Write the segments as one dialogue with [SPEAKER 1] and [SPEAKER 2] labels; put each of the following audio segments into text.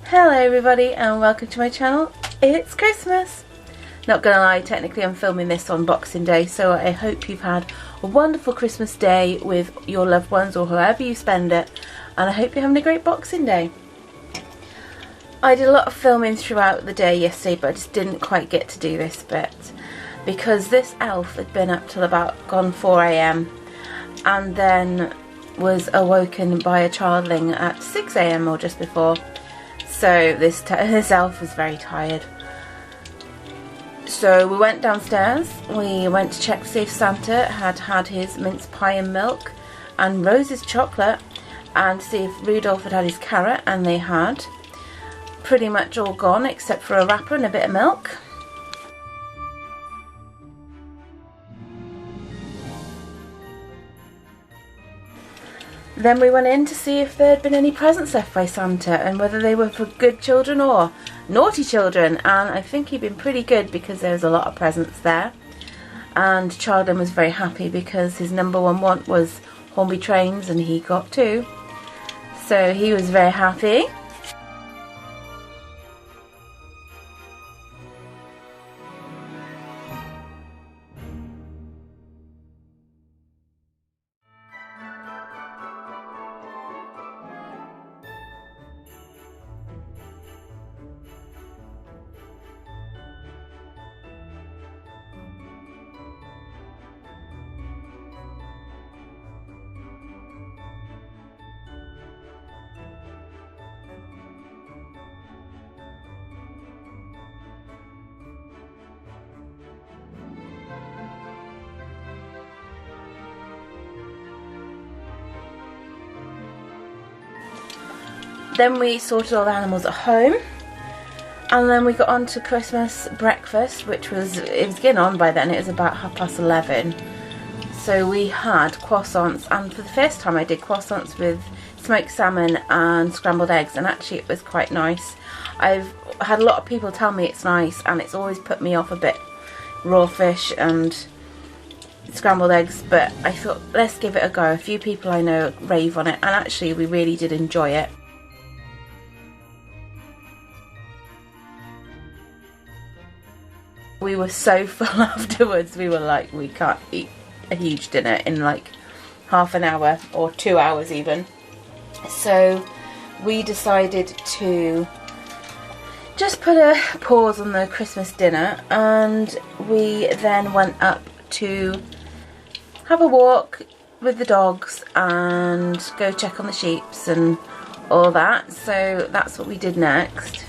[SPEAKER 1] Hello everybody and welcome to my channel. It's Christmas. Not gonna lie, technically I'm filming this on Boxing Day, so I hope you've had a wonderful Christmas day with your loved ones or however you spend it, and I hope you're having a great Boxing Day. I did a lot of filming throughout the day yesterday, but I just didn't quite get to do this bit because this elf had been up till about gone 4 AM and then was awoken by a childling at 6 AM or just before. So this elf was very tired. So we went downstairs, we went to check to see if Santa had had his mince pie and milk and Rose's chocolate, and see if Rudolph had had his carrot, and they had. Pretty much all gone except for a wrapper and a bit of milk. Then we went in to see if there had been any presents left by Santa and whether they were for good children or naughty children, and I think he'd been pretty good because there was a lot of presents there, and Charlton was very happy because his number one want was Hornby trains and he got 2, so he was very happy. Then we sorted all the animals at home, and then we got on to Christmas breakfast, which was, it was getting on by then, it was about 11:30. So we had croissants, and for the first time I did croissants with smoked salmon and scrambled eggs, and actually it was quite nice. I've had a lot of people tell me it's nice, and it's always put me off a bit raw fish and scrambled eggs, but I thought let's give it a go. A few people I know rave on it, and actually we really did enjoy it. We were so full afterwards, we were like, we can't eat a huge dinner in like half an hour or 2 hours even. So we decided to just put a pause on the Christmas dinner, and we then went up to have a walk with the dogs and go check on the sheeps and all that. So that's what we did next.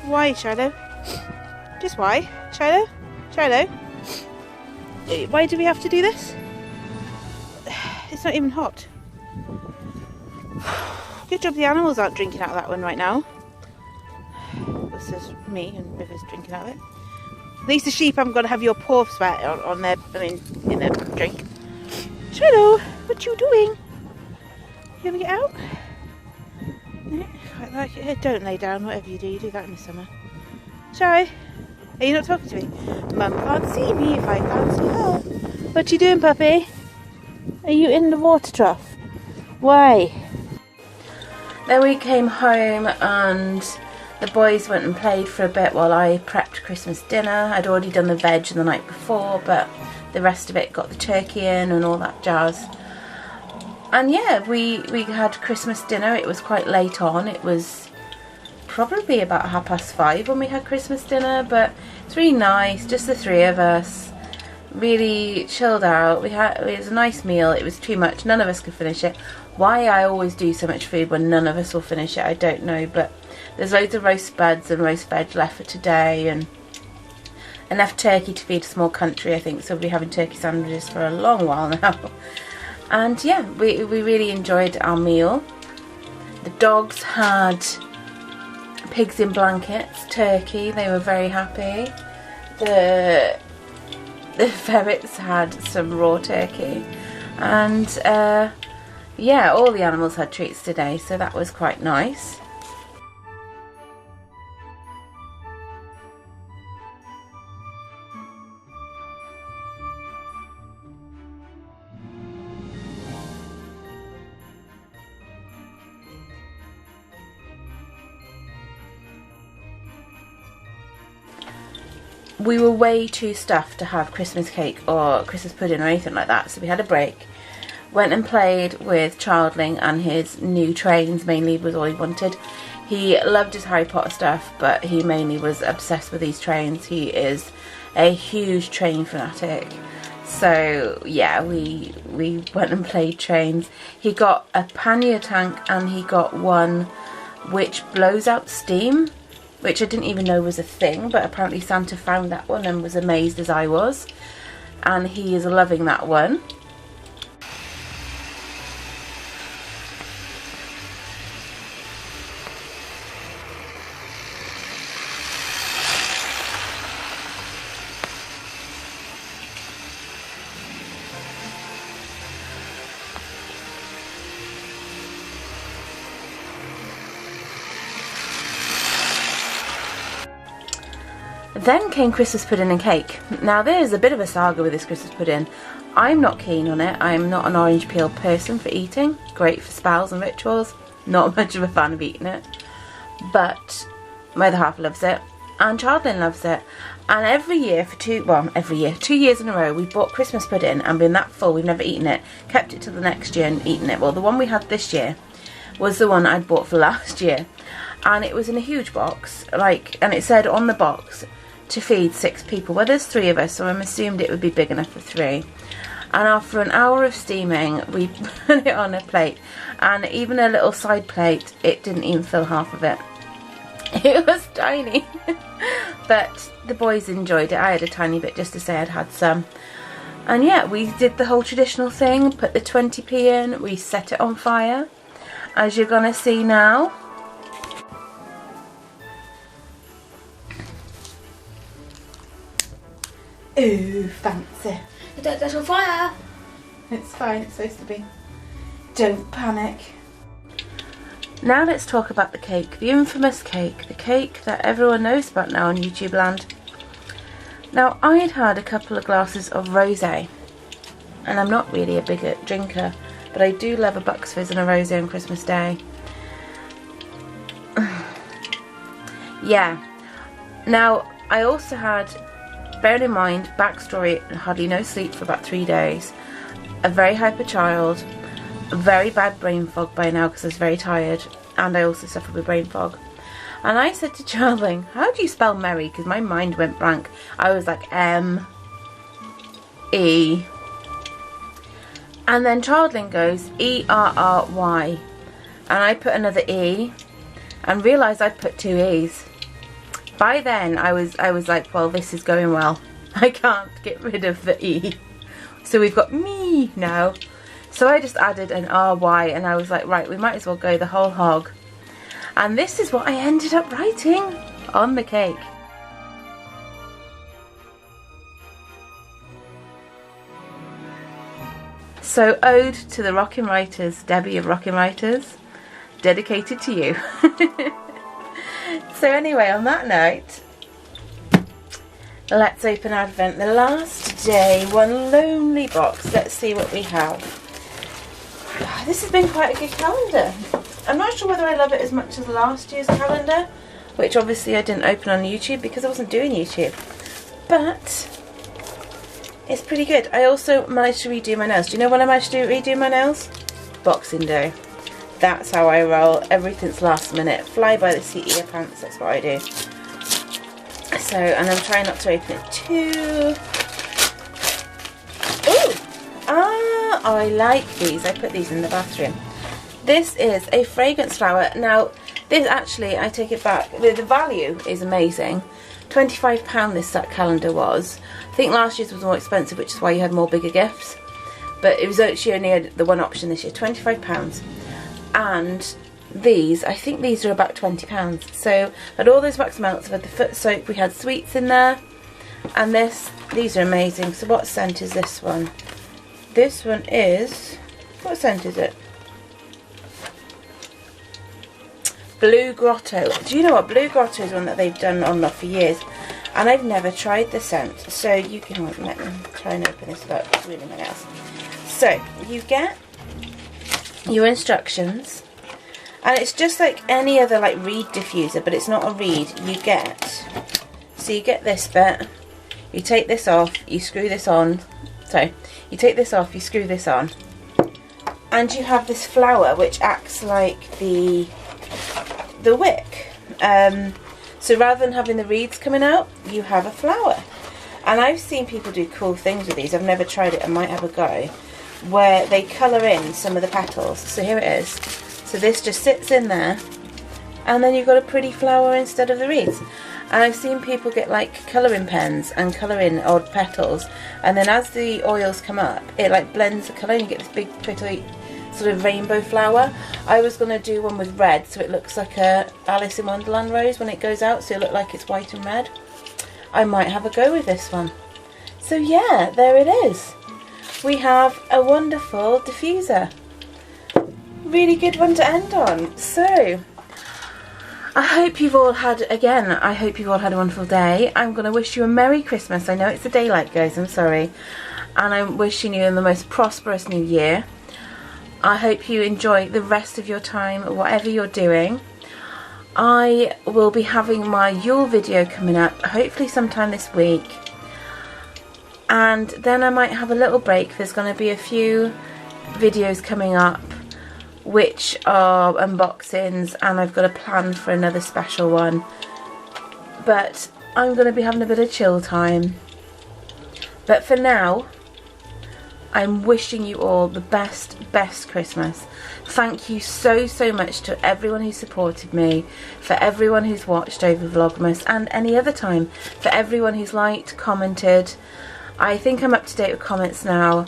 [SPEAKER 1] Why, Shiloh? Just why? Shiloh? Shiloh? Why do we have to do this? It's not even hot. Good job the animals aren't drinking out of that one right now. This is me and River's drinking out of it. At least the sheep haven't got to have your paw sweat on their, in their drink. Shiloh, what you doing? You ever get out? Quite like it. Don't lay down, whatever you do that in the summer. Shy, are you not talking to me? Mum can't see me if I can't see her. What you doing, puppy? Are you in the water trough? Why? Then we came home and the boys went and played for a bit while I prepped Christmas dinner. I'd already done the veg the night before, but the rest of it got the turkey in and all that jazz. And yeah, we had Christmas dinner. It was quite late on. It was probably about 5:30 when we had Christmas dinner, but it's really nice, just the 3 of us, really chilled out. It was a nice meal. It was too much, none of us could finish it. Why I always do so much food when none of us will finish it, I don't know, but there's loads of roast spuds and roast veg left for today, and enough turkey to feed a small country, I think, so we'll be having turkey sandwiches for a long while now. And yeah, we really enjoyed our meal. The dogs had pigs in blankets, turkey, they were very happy. The ferrets had some raw turkey, and yeah, all the animals had treats today, so that was quite nice. We were way too stuffed to have Christmas cake or Christmas pudding or anything like that, so we had a break. Went and played with Childling and his new trains, mainly was all he wanted. He loved his Harry Potter stuff, but he mainly was obsessed with these trains. He is a huge train fanatic. So yeah, we went and played trains. He got a pannier tank and he got one which blows out steam, which I didn't even know was a thing, but apparently Santa found that one and was amazed as I was. And he is loving that one. Then came Christmas pudding and cake. Now there's a bit of a saga with this Christmas pudding. I'm not keen on it. I'm not an orange peel person for eating. Great for spells and rituals. Not much of a fan of eating it. But my other half loves it. And Childling loves it. And every year for 2 years in a row, we've bought Christmas pudding and been that full, we've never eaten it. Kept it till the next year and eaten it. Well, the one we had this year was the one I'd bought for last year. And it was in a huge box, and it said on the box, to feed 6 people. Well, there's 3 of us, so I'm assumed it would be big enough for 3. And after an hour of steaming, we put it on a plate, and even a little side plate, it didn't even fill half of it. It was tiny. But the boys enjoyed it. I had a tiny bit just to say I'd had some. And yeah, we did the whole traditional thing, put the 20p in, we set it on fire, as you're gonna see now. Ooh, fancy.
[SPEAKER 2] That's on fire.
[SPEAKER 1] It's fine, it's supposed to be. Don't panic. Now let's talk about the cake. The infamous cake. The cake that everyone knows about now on YouTube land. Now, I had had a couple of glasses of rosé. And I'm not really a big drinker, but I do love a Bucks Fizz and a rosé on Christmas Day. Yeah. Now, I also had, bearing in mind, backstory, hardly no sleep for about 3 days, a very hyper child, a very bad brain fog by now because I was very tired, and I also suffered with brain fog. And I said to Childling, how do you spell Merry? Because my mind went blank. I was like, M-E. And then Childling goes, E-R-R-Y. And I put another E, and realised I'd put 2 E's. By then, I was like, well, this is going well. I can't get rid of the E. So we've got me now. So I just added an R-Y, and I was like, right, we might as well go the whole hog. And this is what I ended up writing on the cake. So, ode to the Rockin' Writers, Debbie of Rockin' Writers, dedicated to you. So anyway, on that note, let's open Advent. The last day, one lonely box. Let's see what we have. This has been quite a good calendar. I'm not sure whether I love it as much as last year's calendar, which obviously I didn't open on YouTube because I wasn't doing YouTube. But it's pretty good. I also managed to redo my nails. Do you know when I managed to redo my nails? Boxing Day. That's how I roll. Everything's last minute. Fly by the seat of your pants. That's what I do. So, and I'm trying not to open it too. Ooh! Ah, I like these. I put these in the bathroom. This is a fragrance flower. Now, this actually, I take it back. The value is amazing. £25 this set calendar was. I think last year's was more expensive, which is why you had more bigger gifts. But it was actually only the one option this year. £25. And these, I think these are about £20. So at all those wax melts, we had the foot soap, we had sweets in there, and these are amazing. So what scent is this one? This one is, what scent is it? Blue Grotto. Do you know what? Blue Grotto is one that they've done on for years, and I've never tried the scent. So you can let me try and open this without ruining my nails. So you get your instructions, and it's just like any other like reed diffuser, but it's not a reed. You get this bit. You take this off. You screw this on. So you take this off. You screw this on, and you have this flower which acts like the wick. So rather than having the reeds coming out, you have a flower. And I've seen people do cool things with these. I've never tried it. I might have a go. Where they colour in some of the petals. So here it is. So this just sits in there, and then you've got a pretty flower instead of the reeds. And I've seen people get like colouring pens and colour in odd petals, and then as the oils come up, it like blends the colour and you get this big pretty sort of rainbow flower. I was going to do one with red, so it looks like a Alice in Wonderland rose when it goes out, so it looks like it's white and red. I might have a go with this one. So yeah, there it is. We have a wonderful diffuser. Really good one to end on. So I hope you've all had, again, I hope you've all had a wonderful day. I'm going to wish you a Merry Christmas. I know it's a daylight, guys, I'm sorry. And I'm wishing you the most prosperous new year. I hope you enjoy the rest of your time, whatever you're doing. I will be having my Yule video coming up, hopefully sometime this week. And then I might have a little break. There's going to be a few videos coming up which are unboxings, and I've got a plan for another special one. But I'm going to be having a bit of chill time. But for now, I'm wishing you all the best Christmas. Thank you so much to everyone who supported me, for everyone who's watched over Vlogmas and any other time, for everyone who's liked, commented. I think I'm up to date with comments now.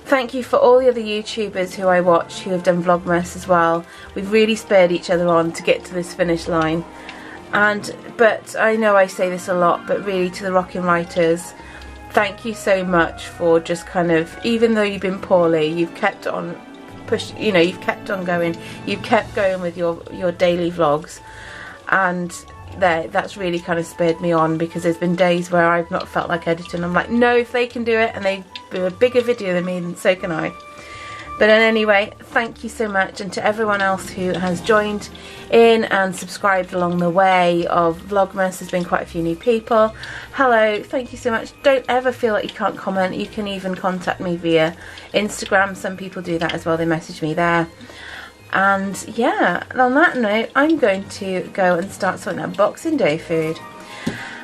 [SPEAKER 1] Thank you for all the other YouTubers who I watch who have done Vlogmas as well. We've really spurred each other on to get to this finish line. But I know I say this a lot, but really to the Rockin' Writers, thank you so much for just kind of, even though you've been poorly, you've kept on you've kept on going. You've kept going with your daily vlogs, and that's really kind of spurred me on, because there's been days where I've not felt like editing. I'm like, no, if they can do it and they do a bigger video than me, then so can I. But anyway, thank you so much, and to everyone else who has joined in and subscribed along the way of Vlogmas. There's been quite a few new people. Hello, thank you so much. Don't ever feel like you can't comment. You can even contact me via Instagram. Some people do that as well. They message me there. And yeah, on that note, I'm going to go and start sorting out Boxing Day food.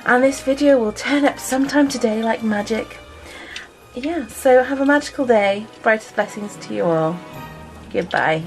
[SPEAKER 1] And this video will turn up sometime today like magic. Yeah, so have a magical day. Brightest blessings to you all. Goodbye.